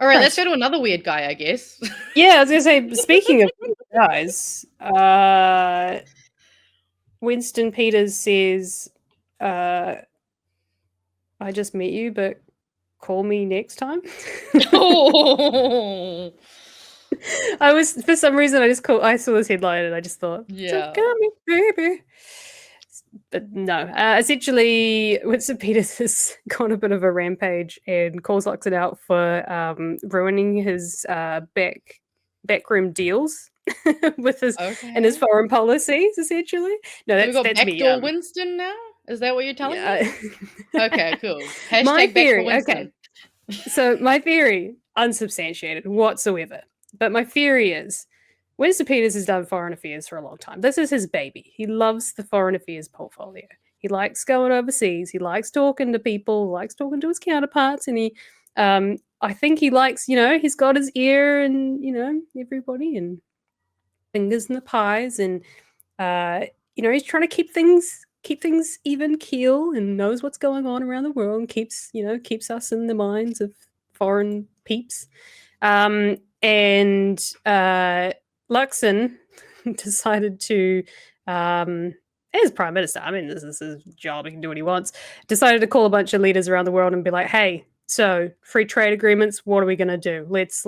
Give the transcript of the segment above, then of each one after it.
All right, let's Nice. go to another weird guy, I guess. Yeah, I was gonna say, speaking of guys, Winston Peters says, I just met you, but call me next time. Oh, For some reason, I saw this headline and I just thought, yeah. "Call me, baby." But no, essentially, Winston Peters has gone a bit of a rampage and calls Luxon out for ruining his backroom deals with his and his Okay. foreign policies. Essentially, no, So we got that's me. backdoor Winston now? Is that what you're telling me? Yeah. Okay, cool. My Hashtag backdoor theory. Okay, Winston. so my theory, unsubstantiated whatsoever, but my theory is Winston Peters has done foreign affairs for a long time. This is his baby. He loves the foreign affairs portfolio. He likes going overseas. He likes talking to people, likes talking to his counterparts, and I think he likes, he's got his ear and, everybody and fingers in the pies, and he's trying to keep things even keel and knows what's going on around the world and keeps us in the minds of foreign peeps. And Luxon decided to, as prime minister, I mean, this is his job; he can do what he wants. Decided to call a bunch of leaders around the world and be like, "Hey, so free trade agreements. What are we going to do? Let's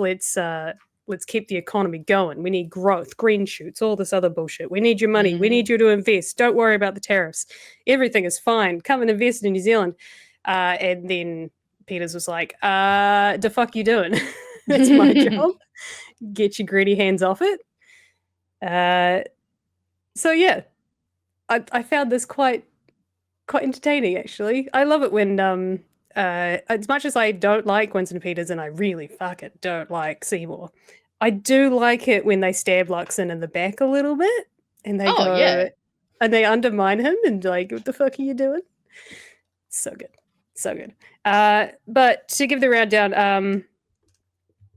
keep the economy going. We need growth, green shoots, all this other bullshit. We need your money. We need you to invest. Don't worry about the tariffs. Everything is fine. Come and invest in New Zealand." And then Peters was like, "The fuck you doing? That's my job. Get your greedy hands off it." So yeah, I found this quite entertaining, actually. I love it when as much as I don't like Winston Peters and I really fucking don't like Seymour, I do like it when they stab Luxon in the back a little bit and they Yeah. and they undermine him and like, what the fuck are you doing? So good. So good. But to give the rundown,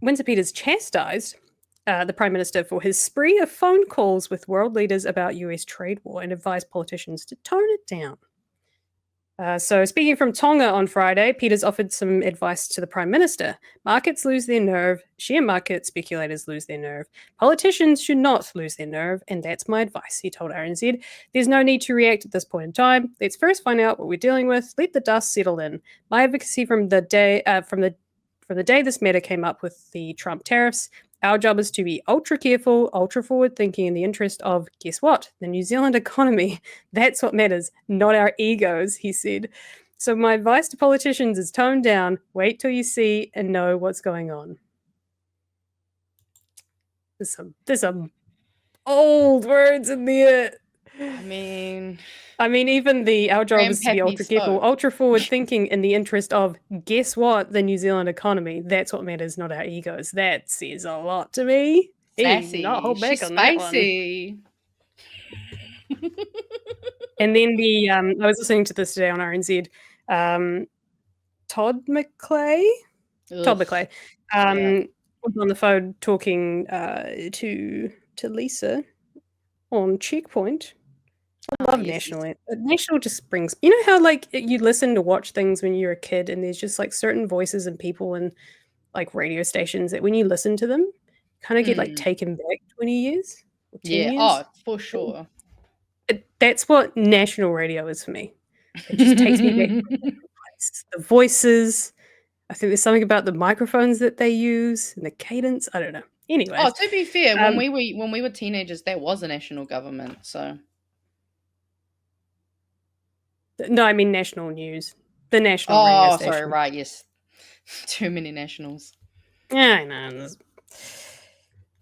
Winston Peters chastised the Prime Minister for his spree of phone calls with world leaders about US trade war and advised politicians to tone it down. So, speaking from Tonga on Friday, Peters offered some advice to the Prime Minister. Markets lose their nerve, share market speculators lose their nerve. Politicians should not lose their nerve, and that's my advice, he told RNZ. There's no need to react at this point in time. Let's first find out what we're dealing with. Let the dust settle in. My advocacy from the day this matter came up with the Trump tariffs. Our job is to be ultra careful, ultra forward thinking in the interest of, guess what? The New Zealand economy. That's what matters, not our egos, he said. So my advice to politicians is tone down, wait till you see and know what's going on. There's some old words in there. I mean, even our job is to be ultra careful, spoke. ultra forward thinking in the interest of, guess what? The New Zealand economy. That's what matters, not our egos. That says a lot to me. Sassy. He not hold back She's on spicy. that one. And then I was listening to this today on RNZ. Todd McClay was on the phone talking to Lisa on Checkpoint. I love National. National just brings, how like you listen to watch things when you're a kid and there's just like certain voices and people and like radio stations that when you listen to them, kind of get like taken back 20 years or 10 years. Oh, for sure. That's what national radio is for me. It just takes me back to the voices. I think there's something about the microphones that they use and the cadence. I don't know. Anyway. Oh, to be fair, when we were teenagers, there was a national government, so. No, I mean national news. The national radio station. Oh, sorry, right, yes. Too many nationals. Yeah, I know.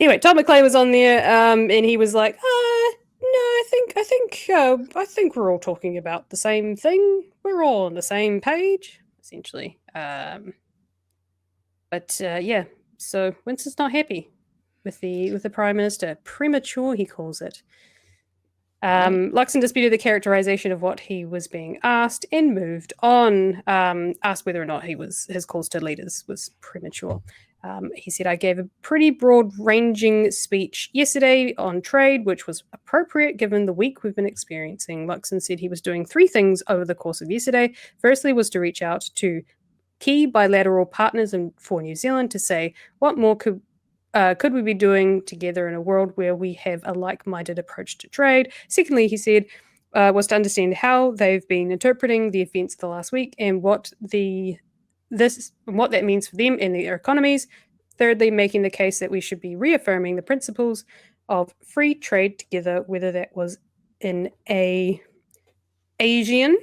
Anyway, Todd McClay was on there, and he was like, "No, I think we're all talking about the same thing. We're all on the same page, essentially." But yeah, so Winston's not happy with the Prime Minister. Premature, he calls it. Luxon disputed the characterization of what he was being asked and moved on. Asked whether or not his calls to leaders was premature. He said, "I gave a pretty broad-ranging speech yesterday on trade, which was appropriate given the week we've been experiencing." Luxon said he was doing 3 things over the course of yesterday. Firstly was to reach out to key bilateral partners for New Zealand to say what more could we be doing together in a world where we have a like-minded approach to trade. Secondly, he said, was to understand how they've been interpreting the events of the last week and what that means for them and their economies. Thirdly, making the case that we should be reaffirming the principles of free trade together, whether that was in a Asian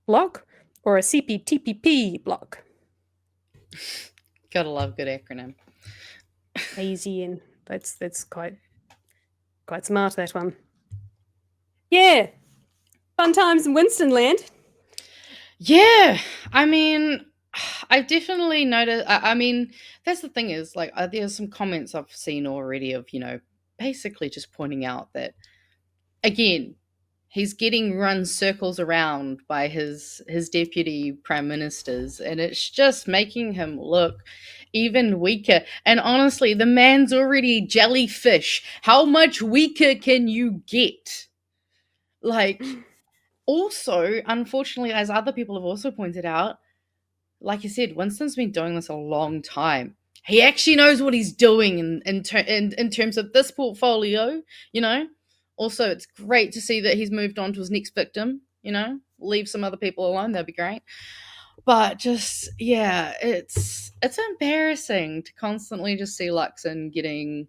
bloc or a CPTPP bloc. Gotta love good acronym. Asian. That's quite smart, that one. Yeah. Fun times in Winston land. Yeah. I mean, I've definitely noticed. I mean, that's the thing is, like, there's some comments I've seen already of, basically just pointing out that, again, he's getting run circles around by his deputy prime ministers, and it's just making him look even weaker. And honestly, the man's already jellyfish. How much weaker can you get? Like, also, unfortunately, as other people have also pointed out, like you said, Winston's been doing this a long time. He actually knows what he's doing in terms of this portfolio, Also, it's great to see that he's moved on to his next victim, Leave some other people alone, that'd be great. But just, yeah, it's embarrassing to constantly just see Luxon getting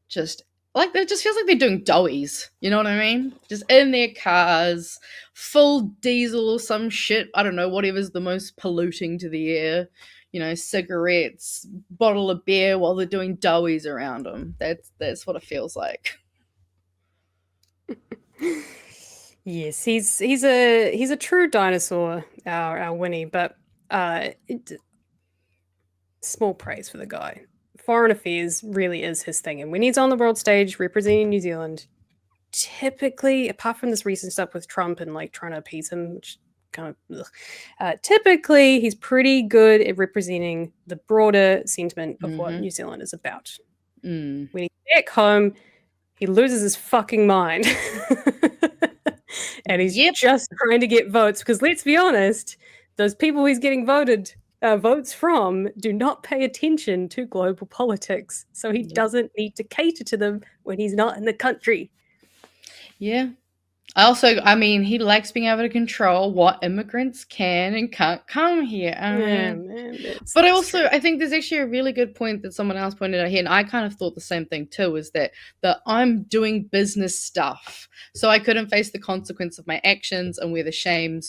just like, it just feels like they're doing doughies, you know what I mean? Just in their cars, full diesel or some shit, I don't know, whatever's the most polluting to the air, cigarettes, bottle of beer while they're doing doughies around them. That's what it feels like. Yes, he's a true dinosaur, our Winnie, but small praise for the guy. Foreign affairs really is his thing, and when he's on the world stage representing New Zealand, typically, apart from this recent stuff with Trump and like trying to appease him, which kind of typically he's pretty good at representing the broader sentiment of what New Zealand is about. When he's back home, he loses his fucking mind. And he's just trying to get votes, because let's be honest, those people he's getting votes from do not pay attention to global politics. So he doesn't need to cater to them when he's not in the country. Yeah. I mean, he likes being able to control what immigrants can and can't come here. I think there's actually a really good point that someone else pointed out here, and I kind of thought the same thing too, is that I'm doing business stuff, so I couldn't face the consequence of my actions and wear the shame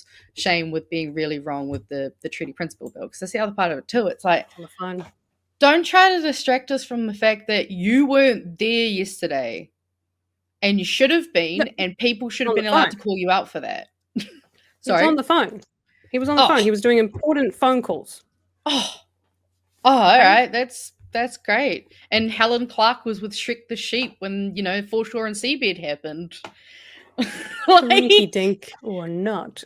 with being really wrong with the treaty principle bill, because that's the other part of it too. It's like, don't try to distract us from the fact that you weren't there yesterday. And you should have been, and people should have been allowed to call you out for that. Sorry? He was on the phone. He was on the phone. He was doing important phone calls. All right. That's great. And Helen Clark was with Shrek the Sheep when, Foreshore and Seabed happened. Rinky dink or not.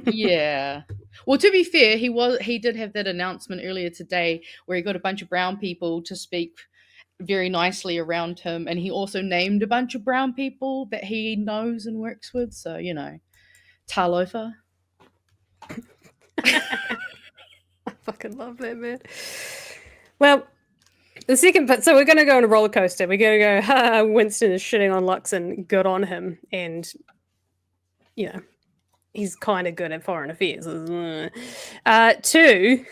Yeah. Well, to be fair, he did have that announcement earlier today where he got a bunch of brown people to speak very nicely around him, and he also named a bunch of brown people that he knows and works with, so Talofa. I fucking love that, man. Well, the second part, so we're going to go on a roller coaster. We're going to go, Winston is shitting on Luxon, good on him, and he's kind of good at foreign affairs. Two,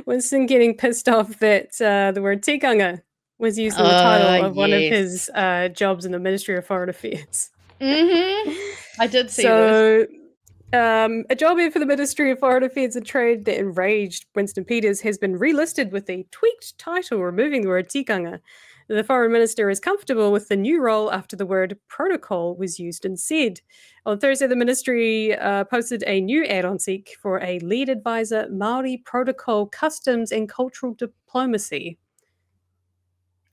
Winston getting pissed off that the word Tikanga was used in the title of one of his jobs in the Ministry of Foreign Affairs. I did see this. A job here for the Ministry of Foreign Affairs and Trade that enraged Winston Peters has been relisted with a tweaked title, removing the word Tikanga. The foreign minister is comfortable with the new role after the word protocol was used instead. On Thursday, the ministry posted a new ad on Seek for a lead advisor, Māori protocol, customs and cultural diplomacy.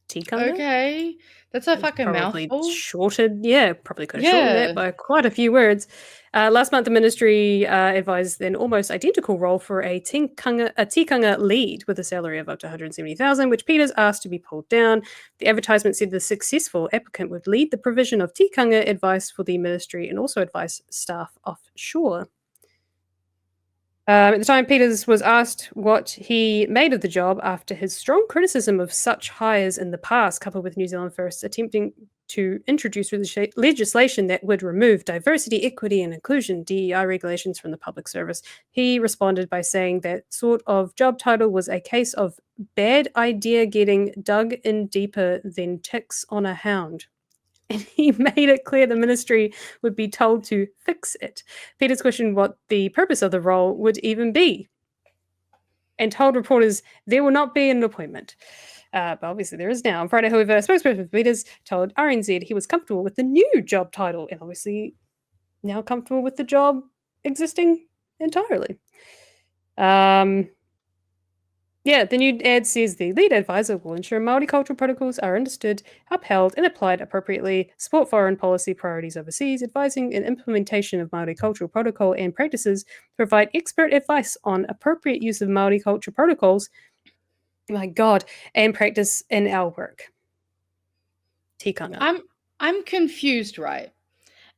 Tikanga? Okay. That's a fucking mouthful. Shorted, probably could have shortened that by quite a few words. Last month, the ministry advised an almost identical role for a Tikanga lead with a salary of up to $170,000, which Peters asked to be pulled down. The advertisement said the successful applicant would lead the provision of Tikanga advice for the ministry and also advise staff offshore. At the time, Peters was asked what he made of the job after his strong criticism of such hires in the past, coupled with New Zealand First attempting to introduce legislation that would remove diversity, equity, and inclusion (DEI) regulations from the public service. He responded by saying that sort of job title was a case of bad idea getting dug in deeper than ticks on a hound. And he made it clear the ministry would be told to fix it. Peters questioned what the purpose of the role would even be and told reporters there will not be an appointment. But obviously there is now. On Friday, however, a spokesperson for Peters told RNZ he was comfortable with the new job title and obviously now comfortable with the job existing entirely. Yeah, the new ad says the lead advisor will ensure multicultural protocols are understood, upheld, and applied appropriately, support foreign policy priorities overseas, advising and implementation of multicultural protocol and practices, provide expert advice on appropriate use of multicultural protocols, my God, and practice in our work. Tikanga. I'm confused, right?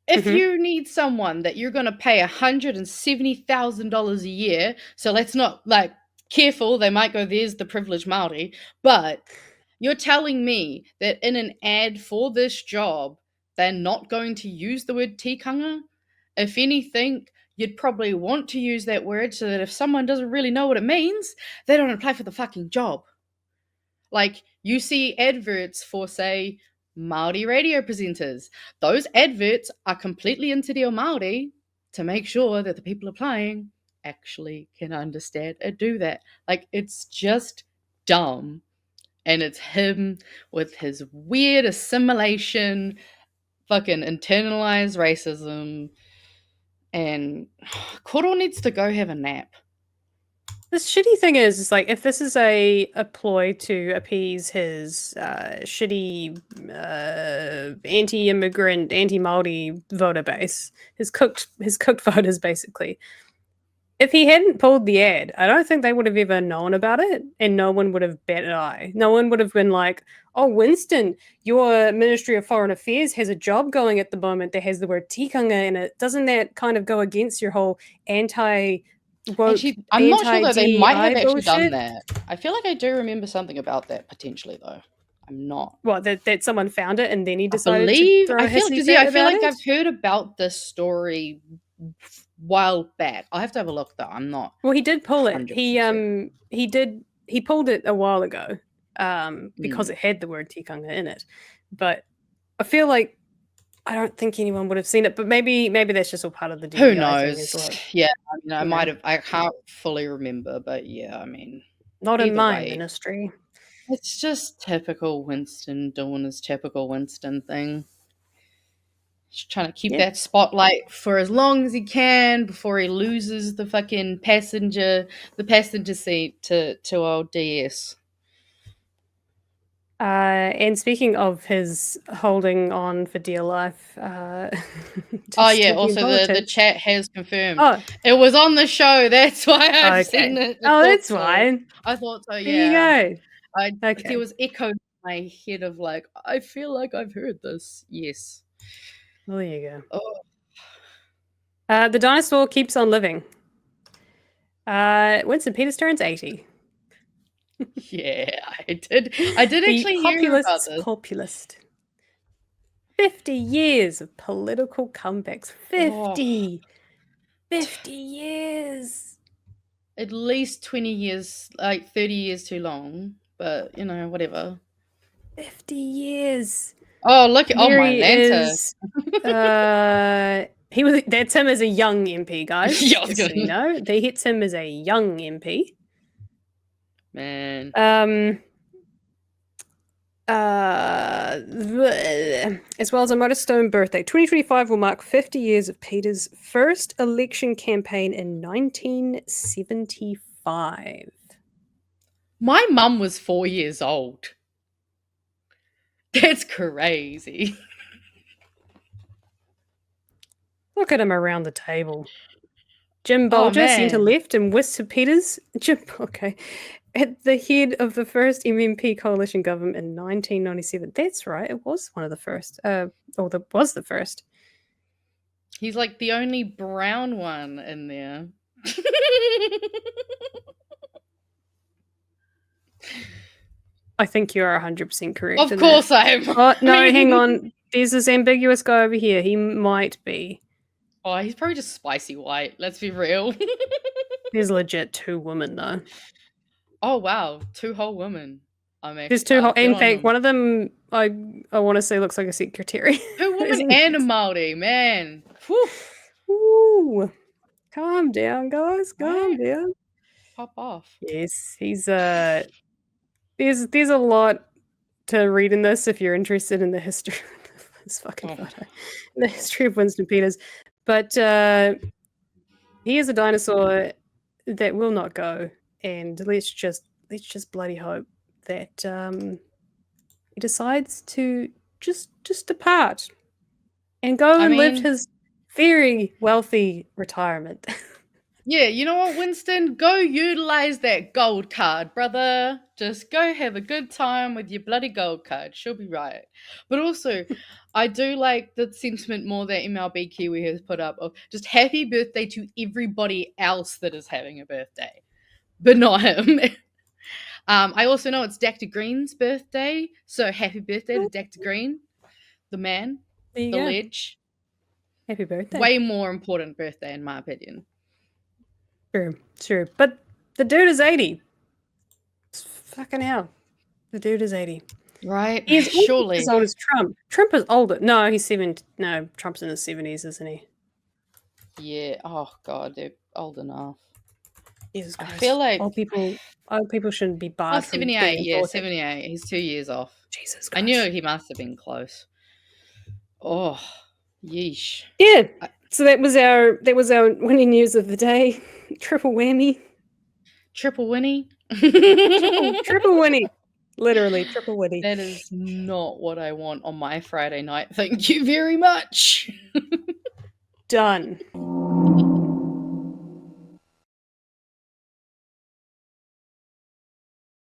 If you need someone that you're going to pay $170,000 a year, so let's not like careful, they might go, there's the privileged Maori, but you're telling me that in an ad for this job, they're not going to use the word tikanga? If anything, you'd probably want to use that word so that if someone doesn't really know what it means, they don't apply for the fucking job. Like, you see adverts for, say, Maori radio presenters. Those adverts are completely into Te Reo Maori to make sure that the people applying actually can understand and do that. Like, it's just dumb. And it's him with his weird assimilation, fucking internalized racism. And Koro needs to go have a nap. The shitty thing is like if this is a ploy to appease his shitty anti-immigrant, anti-Maori voter base, his cooked voters basically. If he hadn't pulled the ad, I don't think they would have ever known about it, and no one would have bat an eye. No one would have been like, "Oh, Winston, your Ministry of Foreign Affairs has a job going at the moment that has the word tikanga in it. Doesn't that kind of go against your whole anti?" Actually, I'm not sure though. They might have actually done bullshit? that. I feel like I do remember something about that potentially though. I'm not. What, that someone found it and then he I decided to believe throw a I feel hissy because fit I feel about like it? I've heard about this story while back. I'll have to have a look though. I'm not. Well, he did pull it. 100% He pulled it a while ago because Mm. it had the word tikanga in it. But I feel like I don't think anyone would have seen it, but maybe that's just all part of the Who DEI thing as knows? well. Yeah, I mean, I You might know, have. I can't fully remember, but yeah, I mean, not in either my way, ministry. it's just typical Winston doing his typical Winston thing. He's trying to keep Yeah. that spotlight for as long as he can before he loses the passenger seat to old DS. And speaking of his holding on for dear life, Oh just yeah, talking also the politics. chat has confirmed. Oh, It was on the show, that's why I've okay. seen it. Oh, that's fine. I thought so, There you yeah. go. There Okay. was echo in my head of like, I feel like I've heard this. Yes. Well, there you go. Oh The dinosaur keeps on living. Winston Peters turns 80. yeah, I did The actually hear about this. populist. 50 years of political comebacks. Oh, 50 years. at least 20 years, like 30 years too long, but whatever. 50 years. Oh, look at Here my he Atlanta. is. That's him as a young MP, guys. Yeah, I was Just so you gonna know. They hits him as a young MP. man. As well as a milestone birthday. 2025 will mark 50 years of Peter's first election campaign in 1975. My mum was 4 years old. That's crazy. Look at him around the table. Jim Oh Bolger, centre man. left, and Winston Peters. Okay. At the head of the first MMP coalition government in 1997. That's right. It was one of the first. Was the first. He's like the only brown one in there. I think you are 100% correct. Of in course that. I am. Oh, no, hang on. There's this ambiguous guy over here. He might be. Oh, he's probably just spicy white. Let's be real. There's legit 2 women, though. Oh, wow. 2 whole women. I'm There's actually, 2 whole. good In on fact, them. one of them I want to say looks like a secretary. 2 women Isn't and a it? Māori, man. Whew. Ooh, calm down, guys. Calm Right? down. Pop off. Yes, he's there's a lot to read in this if you're interested in the history of this fucking Oh. photo, the history of Winston Peters. But he is a dinosaur that will not go, and let's just bloody hope that he decides to just depart and go I and live mean, his very wealthy retirement. yeah, you know what, Winston? Go utilize that gold card, brother. Just go have a good time with your bloody gold card. She'll be right. But also, I do like the sentiment more that MLB Kiwi has put up of just happy birthday to everybody else that is having a birthday, but not him. I also know it's Dr. Green's birthday, so happy birthday to Dr. Green, the man, There you the go. ledge. Happy birthday. Way more important birthday, in my opinion. True. But the dude is 80. Fucking hell. The dude is 80. Right? He's Surely. as old as Trump. Trump is older. No, he's 70. No, Trump's in his 70s, isn't he? Yeah. Oh God, they're old enough. Jesus I Christ. feel like old people shouldn't be barred from 78. being Yeah, politics. 78. He's 2 years off. Jesus Christ. I knew he must have been close. Oh, yeesh. Yeah. So that was our Winnie news of the day. Triple whammy. Triple Winnie. Triple Winnie. Literally triple Winnie. That is not what I want on my Friday night. Thank you very much. Done.